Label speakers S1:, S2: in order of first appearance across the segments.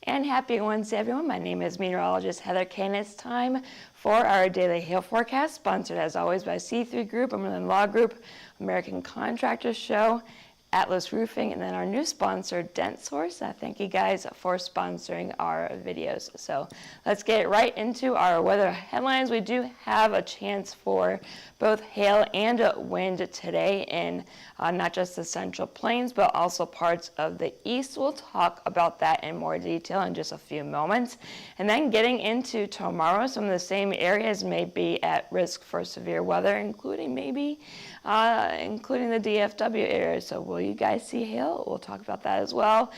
S1: And happy Wednesday, everyone. My name is meteorologist Heather Kane. It's time for our daily hail forecast, sponsored as always by C3 Group, Umberland Law Group, American Contractors Show, Atlas Roofing, and then our new sponsor, DentSource. Thank you guys for sponsoring our videos. So let's get right into our weather headlines. We do have a chance for both hail and wind today in not just the Central Plains, but also parts of the east. We'll talk about that in more detail in just a few moments. And then getting into tomorrow, some of the same areas may be at risk for severe weather, including maybe including the DFW area. So will you guys see hail? We'll talk about that as well.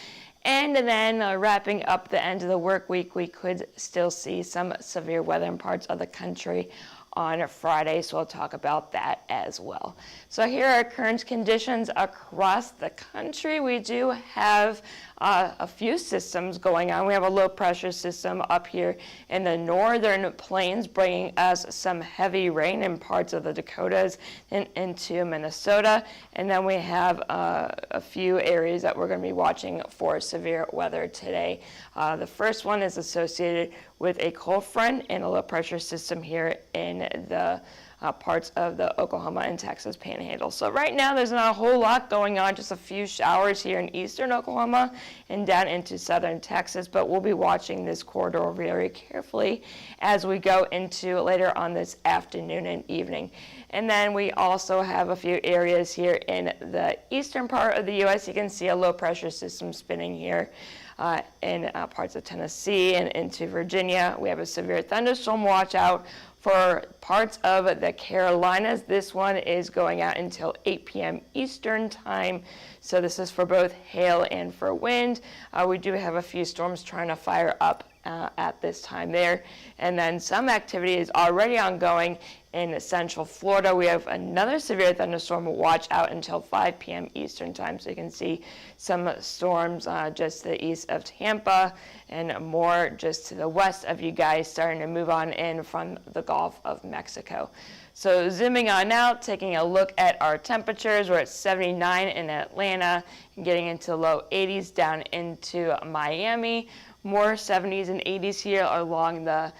S1: And then wrapping up the end of the work week, we could still see some severe weather in parts of the country on Friday, so we'll talk about that as well. So here are current conditions across the country. We do have a few systems going on. We have a low pressure system up here in the northern plains bringing us some heavy rain in parts of the Dakotas and into Minnesota. And then we have a few areas that we're going to be watching for severe weather today. The first one is associated with a cold front and a low pressure system here in the parts of the Oklahoma and Texas panhandle. So right now there's not a whole lot going on, just a few showers here in eastern Oklahoma and down into southern Texas, but we'll be watching this corridor very carefully as we go into later on this afternoon and evening. And then we also have a few areas here in the eastern part of the U.S. You can see a low pressure system spinning here in parts of Tennessee and into Virginia. We have a severe thunderstorm watch out for parts of the Carolinas. This one is going out until 8 p.m. Eastern time. So this is for both hail and for wind. We do have a few storms trying to fire up at this time there. And then some activity is already ongoing in central Florida. We have another severe thunderstorm watch out until 5 p.m. Eastern time. So you can see some storms just to the east of Tampa and more just to the west of you guys starting to move on in from the Gulf of Mexico. So zooming on out, taking a look at our temperatures, we're at 79 in Atlanta and getting into low 80s down into Miami. More 70s and 80s here along the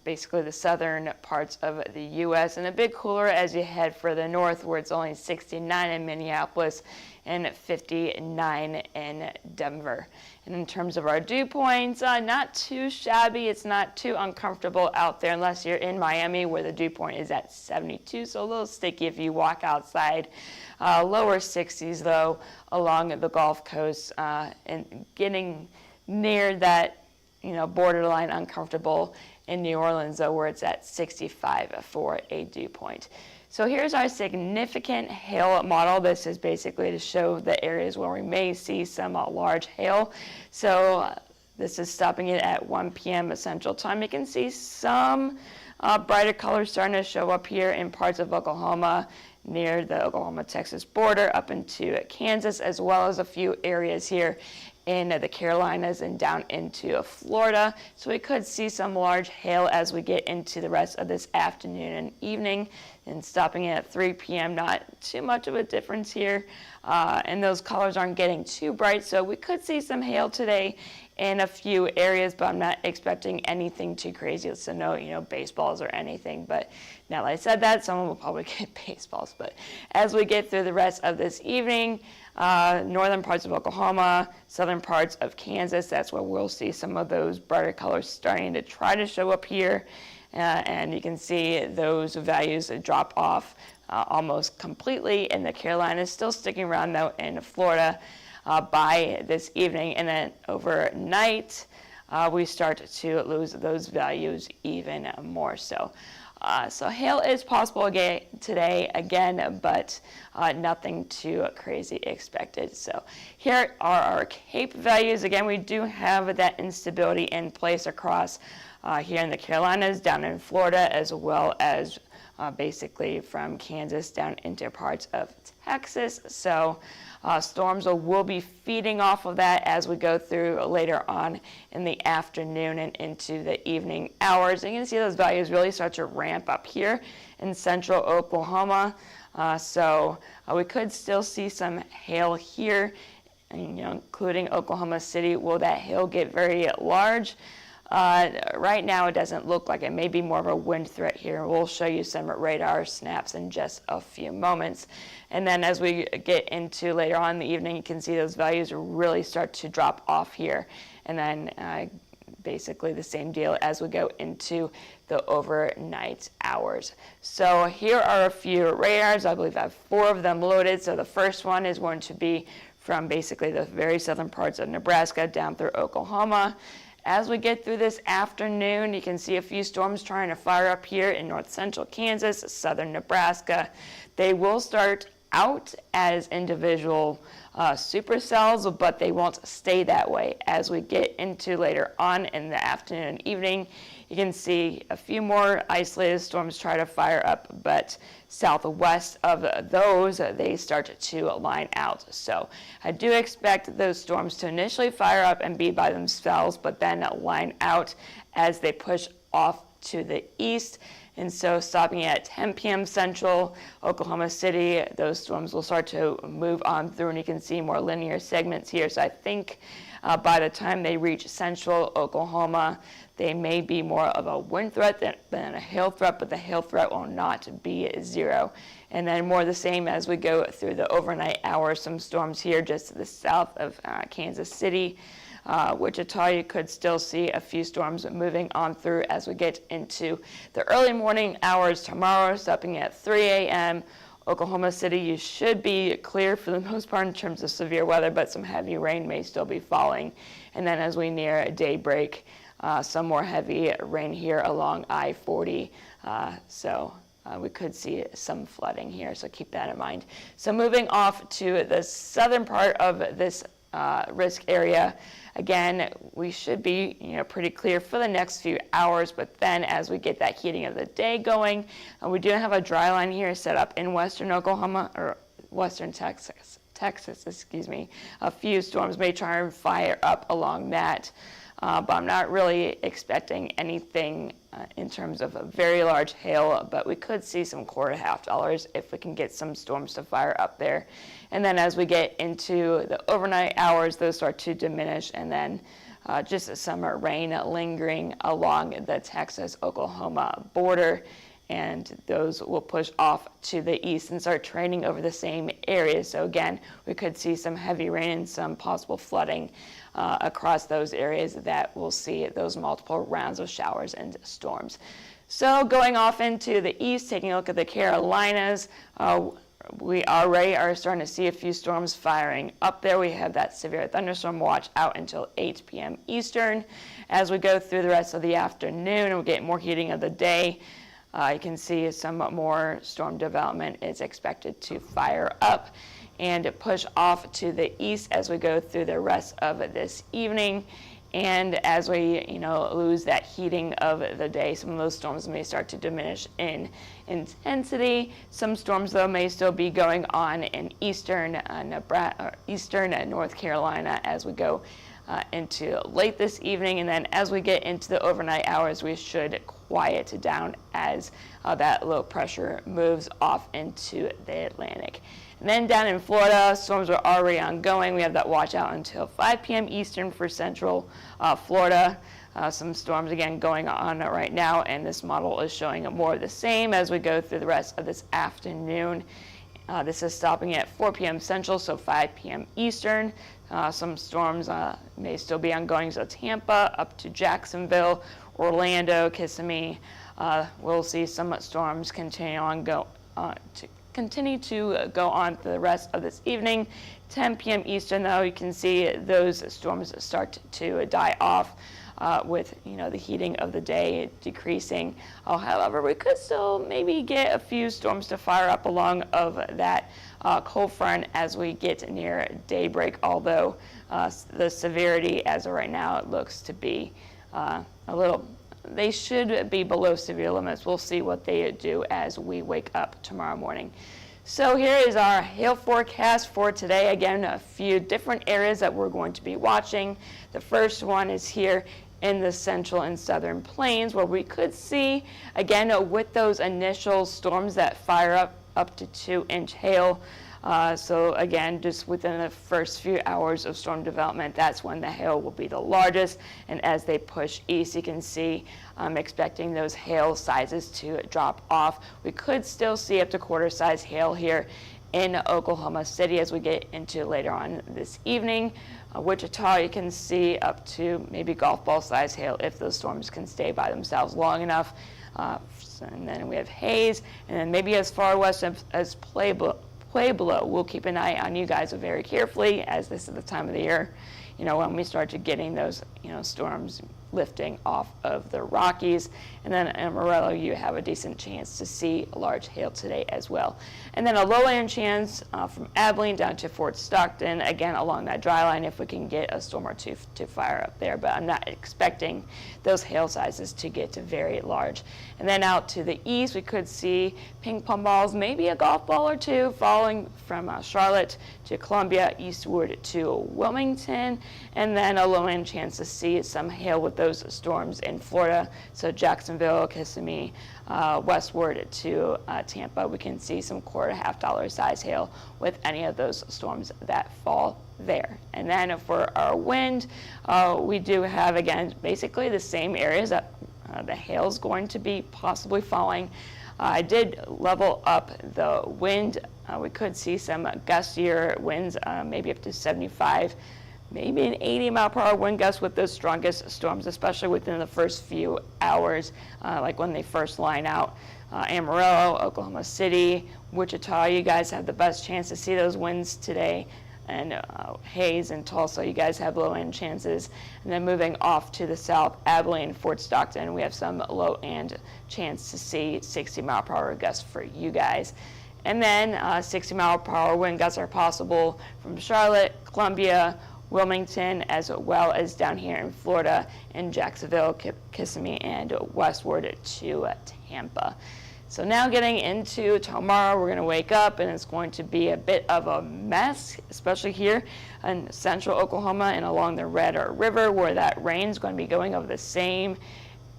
S1: basically the southern parts of the U.S. and a bit cooler as you head further north where it's only 69 in Minneapolis and 59 in Denver. And in terms of our dew points, not too shabby. It's not too uncomfortable out there unless you're in Miami where the dew point is at 72, so a little sticky if you walk outside. Lower 60s though along the Gulf Coast and getting near that borderline uncomfortable in New Orleans though where it's at 65 for a dew point. So here's our significant hail model. This is basically to show the areas where we may see some large hail. So this is stopping it at 1 p.m. Central Time. You can see some brighter colors starting to show up here in parts of Oklahoma near the Oklahoma-Texas border up into Kansas, as well as a few areas here in the Carolinas and down into Florida. So we could see some large hail as we get into the rest of this afternoon and evening, and stopping at 3 p.m. Not too much of a difference here, and those colors aren't getting too bright, so we could see some hail today in a few areas, but I'm not expecting anything too crazy. So no, baseballs or anything. But now that I said that, someone will probably get baseballs. But as we get through the rest of this evening, northern parts of Oklahoma, southern parts of Kansas, that's where we'll see some of those brighter colors starting to try to show up here. And you can see those values drop off almost completely in the Carolinas, still sticking around though in Florida by this evening. And then overnight, we start to lose those values even more so. So hail is possible again today, but nothing too crazy expected. So here are our CAPE values. Again, we do have that instability in place across here in the Carolinas, down in Florida, as well as basically from Kansas down into parts of Texas. So storms will be feeding off of that as we go through later on in the afternoon and into the evening hours. And you can see those values really start to ramp up here in central Oklahoma. So we could still see some hail here, and, including Oklahoma City. Will that hail get very large? Right now, it doesn't look like it. May be more of a wind threat here. We'll show you some radar snaps in just a few moments. And then as we get into later on in the evening, you can see those values really start to drop off here. And then basically the same deal as we go into the overnight hours. So here are a few radars. I believe I have 4 of them loaded. So the first one is going to be from basically the very southern parts of Nebraska down through Oklahoma. As we get through this afternoon, you can see a few storms trying to fire up here in north central Kansas, southern Nebraska. They will start out as individual supercells, but they won't stay that way. As we get into later on in the afternoon and evening, you can see a few more isolated storms try to fire up, but southwest of those, they start to line out. So I do expect those storms to initially fire up and be by themselves, but then line out as they push off to the east. And so stopping at 10 p.m. Central Oklahoma City, those storms will start to move on through, and you can see more linear segments here. So I think by the time they reach central Oklahoma, they may be more of a wind threat than a hail threat, but the hail threat will not be 0. And then more the same as we go through the overnight hours. Some storms here just to the south of Kansas City. Wichita, you could still see a few storms moving on through as we get into the early morning hours tomorrow, stopping at 3 a.m. Oklahoma City, you should be clear for the most part in terms of severe weather, but some heavy rain may still be falling. And then as we near daybreak, some more heavy rain here along I-40. We could see some flooding here, so keep that in mind. So moving off to the southern part of this risk area, again, we should be pretty clear for the next few hours, but then as we get that heating of the day going, we do have a dry line here set up in western Oklahoma, or western Texas, A few storms may try and fire up along that, but I'm not really expecting anything in terms of a very large hail, but we could see some $4.50 if we can get some storms to fire up there. And then as we get into the overnight hours, those start to diminish, and then just some rain lingering along the Texas-Oklahoma border, and those will push off to the east and start training over the same areas. So again, we could see some heavy rain and some possible flooding across those areas that we'll see those multiple rounds of showers and storms. So going off into the east, taking a look at the Carolinas, we already are starting to see a few storms firing up there. We have that severe thunderstorm watch out until 8 p.m. Eastern. As we go through the rest of the afternoon and we get more heating of the day, you can see some more storm development is expected to fire up and push off to the east as we go through the rest of this evening. And as we, lose that heating of the day, some of those storms may start to diminish in intensity. Some storms, though, may still be going on in eastern Nebraska, eastern North Carolina as we go into late this evening. And then as we get into the overnight hours, we should quiet down as that low pressure moves off into the Atlantic. And then down in Florida, storms are already ongoing. We have that watch out until 5 p.m. Eastern for central Florida. Some storms, again, going on right now, and this model is showing more of the same as we go through the rest of this afternoon. This is stopping at 4 p.m. Central, so 5 p.m. Eastern. Some storms may still be ongoing, so Tampa up to Jacksonville, Orlando, Kissimmee. We'll see some storms continue on continue to go on for the rest of this evening. 10 p.m. Eastern, though, you can see those storms start to die off with the heating of the day decreasing. However, we could still maybe get a few storms to fire up along of that cold front as we get near daybreak, although the severity as of right now, it looks to be they should be below severe limits. We'll see what they do as we wake up tomorrow morning. So here is our hail forecast for today. Again, a few different areas that we're going to be watching. The first one is here in the central and southern plains, where we could see, again, with those initial storms that fire up to 2-inch hail. So again, just within the first few hours of storm development, that's when the hail will be the largest. And as they push east, you can see I'm expecting those hail sizes to drop off. We could still see up to quarter-size hail here in Oklahoma City as we get into later on this evening. Wichita, you can see up to maybe golf ball size hail if those storms can stay by themselves long enough. And then we have Hays, and then maybe as far west as Pueblo. We'll keep an eye on you guys very carefully, as this is the time of the year, when we start to getting those, storms lifting off of the Rockies. And then in Amarillo, you have a decent chance to see a large hail today as well. And then a lowland chance from Abilene down to Fort Stockton, again along that dry line, if we can get a storm or two to fire up there. But I'm not expecting those hail sizes to get to very large. And then out to the east, we could see ping pong balls, maybe a golf ball or two, falling from Charlotte to Columbia, eastward to Wilmington. And then a lowland chance to see some hail with those storms in Florida. So Jacksonville, Kissimmee, westward to Tampa, we can see some $1.25 size hail with any of those storms that fall there. And then for our wind, we do have, again, basically the same areas that the hail is going to be possibly falling. I did level up the wind. We could see some gustier winds, maybe up to 75, maybe an 80-mile-per-hour wind gust with those strongest storms, especially within the first few hours, like when they first line out. Amarillo, Oklahoma City, Wichita, you guys have the best chance to see those winds today. And Hays and Tulsa, you guys have low-end chances. And then moving off to the south, Abilene, Fort Stockton, we have some low-end chance to see 60-mile-per-hour gusts for you guys. And then 60-mile-per-hour wind gusts are possible from Charlotte, Columbia, Wilmington, as well as down here in Florida, in Jacksonville, Kissimmee, and westward to Tampa. So now getting into tomorrow, we're going to wake up and it's going to be a bit of a mess, especially here in central Oklahoma and along the Red River, where that rain is going to be going over the same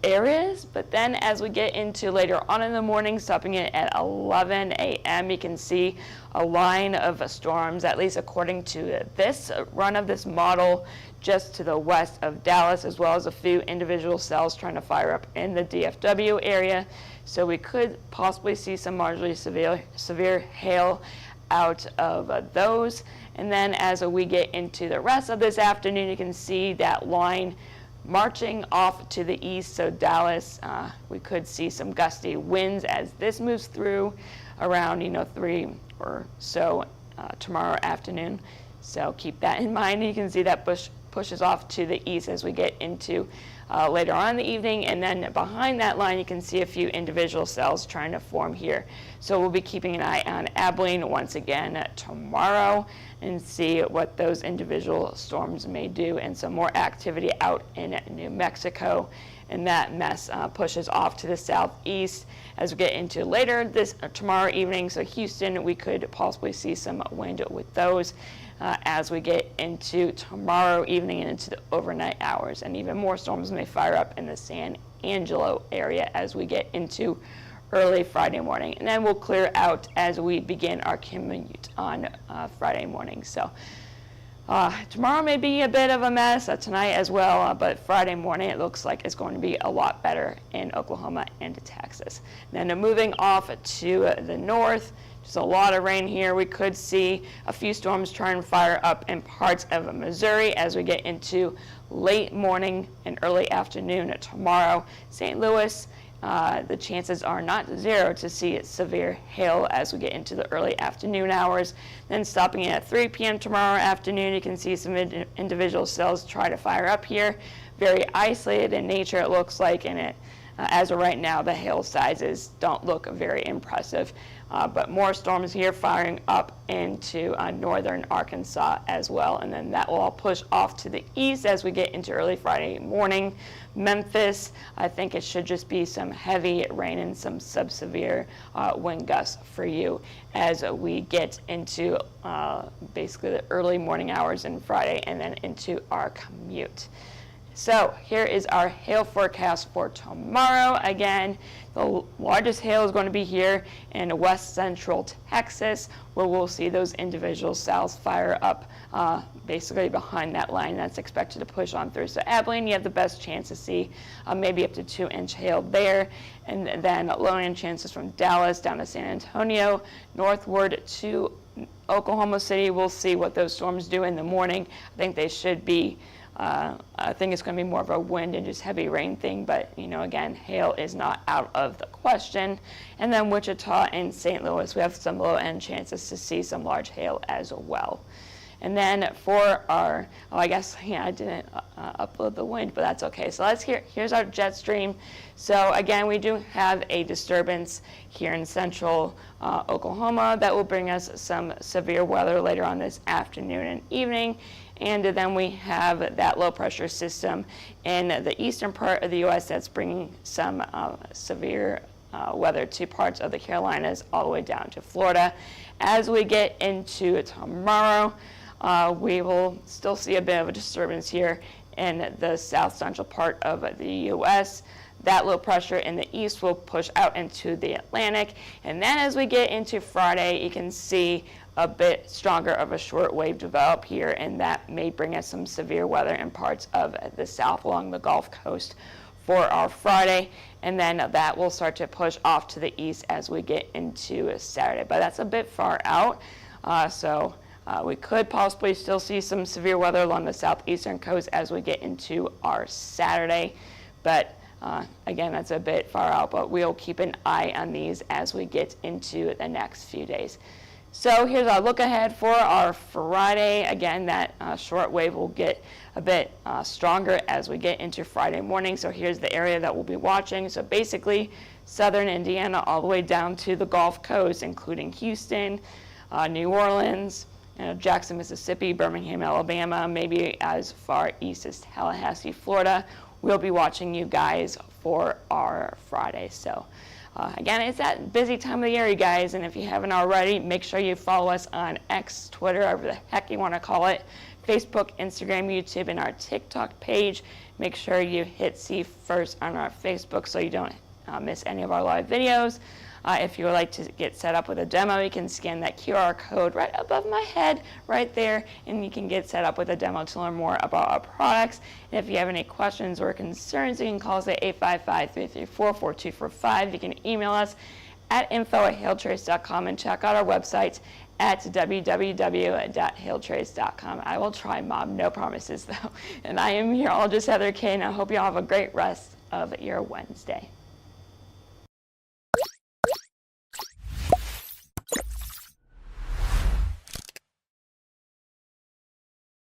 S1: areas. But then as we get into later on in the morning, stopping it at 11 a.m., you can see a line of storms, at least according to this run of this model, just to the west of Dallas, as well as a few individual cells trying to fire up in the DFW area. So we could possibly see some marginally severe hail out of those. And then as we get into the rest of this afternoon, you can see that line marching off to the east. So Dallas, we could see some gusty winds as this moves through around 3 or so tomorrow afternoon. So keep that in mind. You can see that pushes off to the east as we get into later on in the evening. And then behind that line, you can see a few individual cells trying to form here. So we'll be keeping an eye on Abilene once again tomorrow and see what those individual storms may do, and some more activity out in New Mexico. And that mess pushes off to the southeast as we get into later tomorrow evening. So Houston, we could possibly see some wind with those as we get into tomorrow evening and into the overnight hours. And even more storms may fire up in the San Angelo area as we get into early Friday morning. And then we'll clear out as we begin our commute on Friday morning. So tomorrow may be a bit of a mess, tonight as well, but Friday morning it looks like it's going to be a lot better in Oklahoma and Texas. Then moving off to the north, just a lot of rain here. We could see a few storms try and fire up in parts of Missouri as we get into late morning and early afternoon tomorrow. St. Louis, the chances are not zero to see severe hail as we get into the early afternoon hours. Then stopping at 3 p.m. tomorrow afternoon, you can see some individual cells try to fire up here. Very isolated in nature, it looks like, and as of right now, the hail sizes don't look very impressive. But more storms here firing up into northern Arkansas as well. And then that will all push off to the east as we get into early Friday morning. Memphis, I think it should just be some heavy rain and some sub-severe wind gusts for you as we get into basically the early morning hours on Friday and then into our commute. So here is our hail forecast for tomorrow. Again, the largest hail is going to be here in west central Texas, where we'll see those individual cells fire up basically behind that line that's expected to push on through. So Abilene, you have the best chance to see maybe up to 2-inch hail there. And then low-end chances from Dallas down to San Antonio, northward to Oklahoma City. We'll see what those storms do in the morning. I think they should be I think it's going to be more of a wind and just heavy rain thing, but again, hail is not out of the question. And then Wichita and St. Louis, we have some low-end chances to see some large hail as well. And then for our, I didn't upload the wind, but that's okay. So here's our jet stream. So again, we do have a disturbance here in central Oklahoma that will bring us some severe weather later on this afternoon and evening. And then we have that low pressure system in the eastern part of the U.S. that's bringing some severe weather to parts of the Carolinas all the way down to Florida. As we get into tomorrow, we will still see a bit of a disturbance here in the south central part of the U.S. That low pressure in the east will push out into the Atlantic. And then as we get into Friday, you can see a bit stronger of a short wave develop here, and that may bring us some severe weather in parts of the south along the Gulf Coast for our Friday. And then that will start to push off to the east as we get into Saturday. But that's a bit far out. We could possibly still see some severe weather along the southeastern coast as we get into our Saturday. But again, that's a bit far out, but we'll keep an eye on these as we get into the next few days. So here's our look ahead for our Friday. Again, that short wave will get a bit stronger as we get into Friday morning. So here's the area that we'll be watching. So basically, southern Indiana all the way down to the Gulf Coast, including Houston, New Orleans, Jackson, Mississippi, Birmingham, Alabama, maybe as far east as Tallahassee, Florida. We'll be watching you guys for our Friday. So again, it's that busy time of the year, you guys, and if you haven't already, make sure you follow us on X, Twitter, whatever the heck you want to call it, Facebook, Instagram, YouTube, and our TikTok page. Make sure you hit see first on our Facebook so you don't miss any of our live videos. If you would like to get set up with a demo, you can scan that QR code right above my head right there, and you can get set up with a demo to learn more about our products. And if you have any questions or concerns, you can call us at 855-334-4245. You can email us at info@hailtrace.com and check out our website at www.hailtrace.com. I will try, Mom. No promises, though. And I am meteorologist Heather Kane. I hope you all have a great rest of your Wednesday.